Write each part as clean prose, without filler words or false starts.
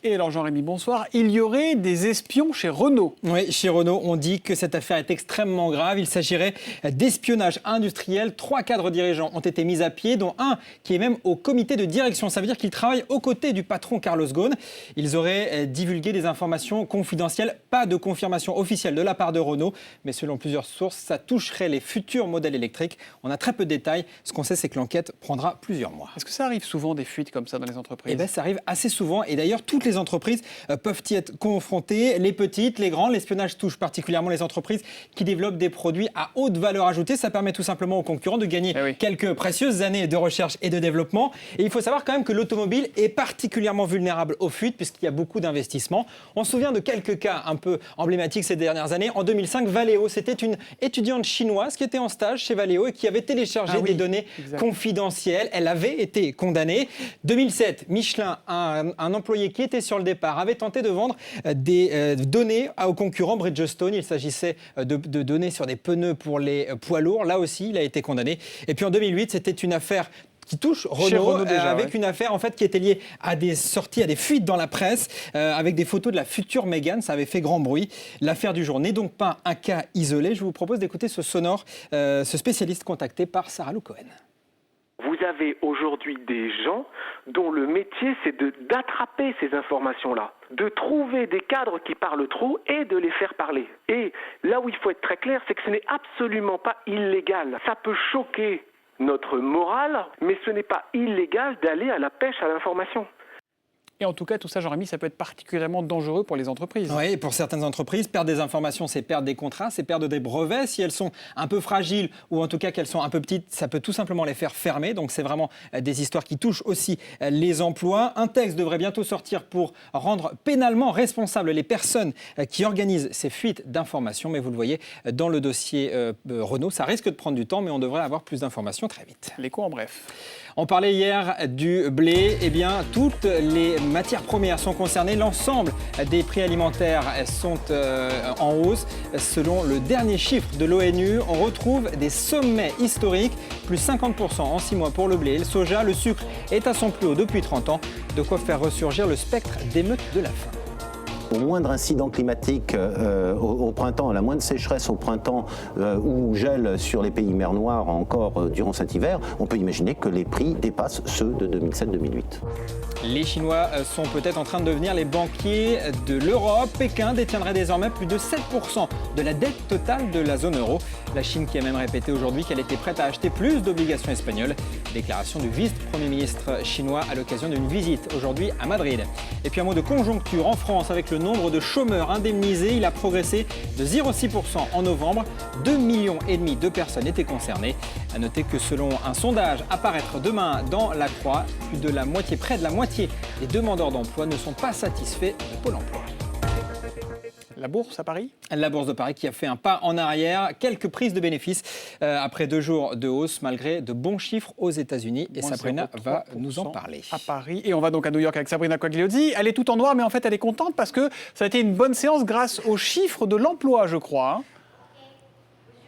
Et alors Jean-Rémy, bonsoir. Il y aurait des espions chez Renault. Oui, chez Renault, on dit que cette affaire est extrêmement grave. Il s'agirait d'espionnage industriel. 3 cadres dirigeants ont été mis à pied, dont un qui est même au comité de direction. Ça veut dire qu'ils travaillent aux côtés du patron Carlos Ghosn. Ils auraient divulgué des informations confidentielles. Pas de confirmation officielle de la part de Renault, mais selon plusieurs sources, ça toucherait les futurs modèles électriques. On a très peu de détails. Ce qu'on sait, c'est que l'enquête prendra plusieurs mois. Est-ce que ça arrive souvent des fuites comme ça dans les entreprises? Eh bien, ça arrive assez souvent. Et d'ailleurs, toutes les entreprises peuvent y être confrontées, les petites, les grandes. L'espionnage touche particulièrement les entreprises qui développent des produits à haute valeur ajoutée. Ça permet tout simplement aux concurrents de gagner quelques précieuses années de recherche et de développement. Et il faut savoir quand même que l'automobile est particulièrement vulnérable aux fuites puisqu'il y a beaucoup d'investissements. On se souvient de quelques cas un peu emblématiques ces dernières années. En 2005, Valeo, c'était une étudiante chinoise qui était en stage chez Valeo et qui avait téléchargé des données confidentielles. Elle avait été condamnée. 2007, Michelin, un employé qui était sur le départ, avait tenté de vendre des données aux concurrents Bridgestone. Il s'agissait de données sur des pneus pour les poids lourds. Là aussi, il a été condamné. Et puis en 2008, c'était une affaire qui touche Renault déjà, avec une affaire en fait qui était liée à des sorties, à des fuites dans la presse, avec des photos de la future Mégane. Ça avait fait grand bruit. L'affaire du jour n'est donc pas un cas isolé. Je vous propose d'écouter ce sonore, ce spécialiste contacté par Sarah Lou Cohen. Vous avez aujourd'hui des gens dont le métier, c'est d'attraper ces informations-là, de trouver des cadres qui parlent trop et de les faire parler. Et là où il faut être très clair, c'est que ce n'est absolument pas illégal. Ça peut choquer notre morale, mais ce n'est pas illégal d'aller à la pêche à l'information. Et en tout cas, tout ça, Jean-Rémy, ça peut être particulièrement dangereux pour les entreprises. Oui, pour certaines entreprises, perdre des informations, c'est perdre des contrats, c'est perdre des brevets. Si elles sont un peu fragiles ou en tout cas qu'elles sont un peu petites, ça peut tout simplement les faire fermer. Donc c'est vraiment des histoires qui touchent aussi les emplois. Un texte devrait bientôt sortir pour rendre pénalement responsables les personnes qui organisent ces fuites d'informations. Mais vous le voyez, dans le dossier Renault, ça risque de prendre du temps, mais on devrait avoir plus d'informations très vite. L'écho en bref. On parlait hier du blé. Eh bien, toutes les matières premières sont concernées. L'ensemble des prix alimentaires sont en hausse. Selon le dernier chiffre de l'ONU, on retrouve des sommets historiques, plus 50% en 6 mois pour le blé et le soja. Le sucre est à son plus haut depuis 30 ans. De quoi faire ressurgir le spectre d'émeutes de la faim. Au moindre incident climatique au printemps, à la moindre sécheresse au printemps ou gel sur les pays mer Noire encore durant cet hiver, on peut imaginer que les prix dépassent ceux de 2007-2008. Les Chinois sont peut-être en train de devenir les banquiers de l'Europe. Pékin détiendrait désormais plus de 7% de la dette totale de la zone euro. La Chine qui a même répété aujourd'hui qu'elle était prête à acheter plus d'obligations espagnoles. Déclaration du vice-premier ministre chinois à l'occasion d'une visite aujourd'hui à Madrid. Et puis un mot de conjoncture en France avec le nombre de chômeurs indemnisés. Il a progressé de 0,6% en novembre. 2,5 millions de personnes étaient concernées. À noter que selon un sondage à paraître demain dans La Croix, près de la moitié des demandeurs d'emploi ne sont pas satisfaits de Pôle emploi. La bourse à Paris? La bourse de Paris qui a fait un pas en arrière, quelques prises de bénéfices après 2 jours de hausse malgré de bons chiffres aux États-Unis. Et Sabrina va nous en parler. À Paris. Et on va donc à New York avec Sabrina Quagliozzi. Elle est toute en noir, mais en fait elle est contente parce que ça a été une bonne séance grâce aux chiffres de l'emploi, je crois.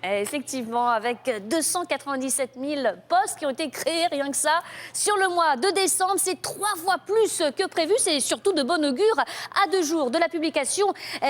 Effectivement, avec 297 000 postes qui ont été créés, rien que ça. Sur le mois de décembre, c'est 3 fois plus que prévu. C'est surtout de bon augure à 2 jours de la publication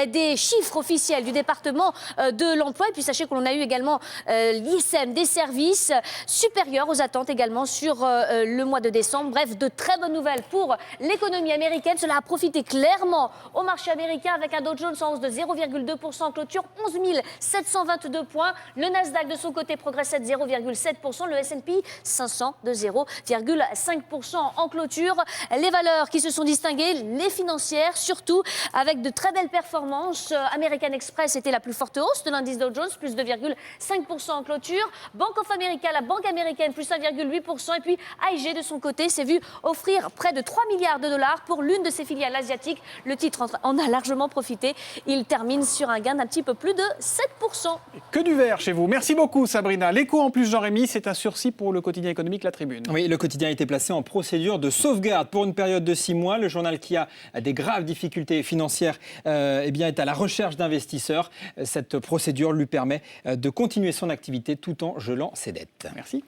des chiffres officiels du département de l'emploi. Et puis sachez qu'on a eu également l'ISM des services supérieurs aux attentes également sur le mois de décembre. Bref, de très bonnes nouvelles pour l'économie américaine. Cela a profité clairement au marché américain avec un Dow Jones en hausse de 0,2% en clôture, 11 722 points. Le Nasdaq, de son côté, progressait de 0,7%. Le S&P 500 de 0,5% en clôture. Les valeurs qui se sont distinguées, les financières, surtout avec de très belles performances. American Express était la plus forte hausse de l'indice Dow Jones, plus 2,5% en clôture. Bank of America, la banque américaine, plus 1,8%. Et puis AIG, de son côté, s'est vu offrir près de 3 milliards de dollars pour l'une de ses filiales asiatiques. Le titre en a largement profité. Il termine sur un gain d'un petit peu plus de 7%. Que du vert chez vous. Merci beaucoup Sabrina. L'écho en plus Jean-Rémy, c'est un sursis pour le quotidien économique La Tribune. Oui, le quotidien a été placé en procédure de sauvegarde pour une période de 6 mois. Le journal qui a des graves difficultés financières est à la recherche d'investisseurs. Cette procédure lui permet de continuer son activité tout en gelant ses dettes. Merci.